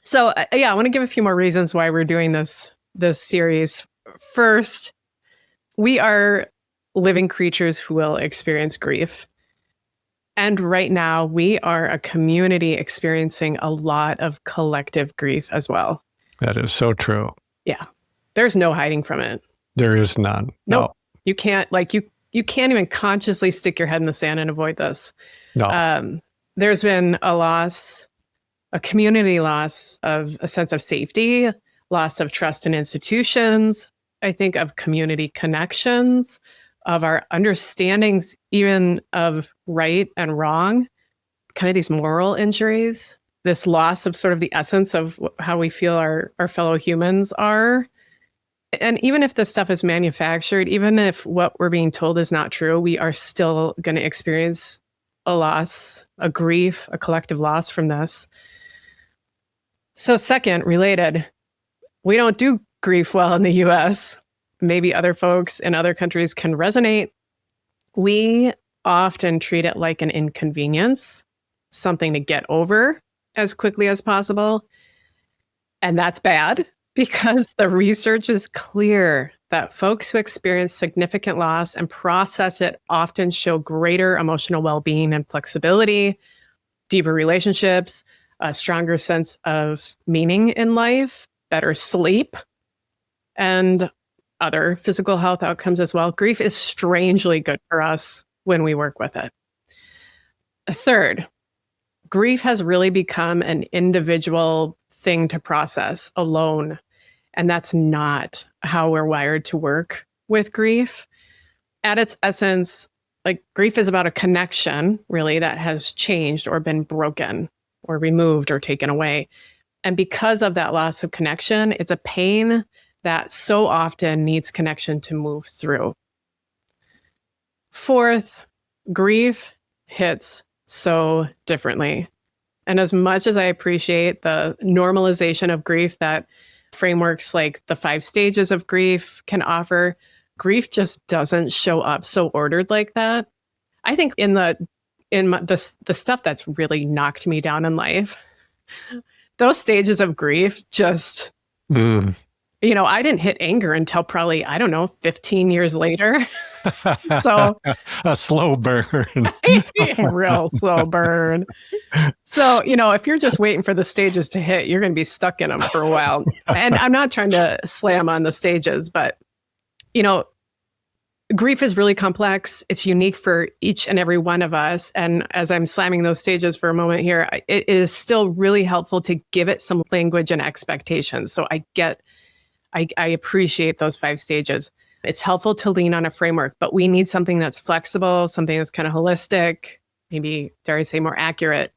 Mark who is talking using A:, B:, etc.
A: So I want to give a few more reasons why we're doing this series. First, we are living creatures who will experience grief. And right now, we are a community experiencing a lot of collective grief as well.
B: That is so true.
A: Yeah. There's no hiding from it.
B: There is none.
A: Nope. No. You can't, you can't even consciously stick your head in the sand and avoid this.
B: No.
A: There's been a community loss of a sense of safety, loss of trust in institutions, I think of community connections, of our understandings even of right and wrong, kind of these moral injuries, this loss of sort of the essence of how we feel our fellow humans are. And even if this stuff is manufactured, even if what we're being told is not true, we are still going to experience a loss, a grief, a collective loss from this. So second, related, we don't do grief well in the US. Maybe other folks in other countries can resonate. We often treat it like an inconvenience, something to get over as quickly as possible. And that's bad because the research is clear that folks who experience significant loss and process it often show greater emotional well-being and flexibility, deeper relationships, a stronger sense of meaning in life, better sleep, and other physical health outcomes as well. Grief is strangely good for us when we work with it. Third, grief has really become an individual thing to process alone. And that's not how we're wired to work with grief. At its essence, grief is about a connection, really, that has changed or been broken or removed or taken away. And because of that loss of connection, it's a pain that so often needs connection to move through. Fourth, grief hits so differently. And as much as I appreciate the normalization of grief that frameworks like the 5 stages of grief can offer, grief just doesn't show up so ordered like that. I think in the stuff that's really knocked me down in life, those stages of grief just, I didn't hit anger until probably, 15 years later. So
B: a slow burn.
A: Real slow burn. So, if you're just waiting for the stages to hit, you're going to be stuck in them for a while. And I'm not trying to slam on the stages, but, grief is really complex. It's unique for each and every one of us. And as I'm slamming those stages for a moment here, it is still really helpful to give it some language and expectations. So I appreciate those 5 stages. It's helpful to lean on a framework, but we need something that's flexible, something that's kind of holistic, maybe, dare I say, more accurate.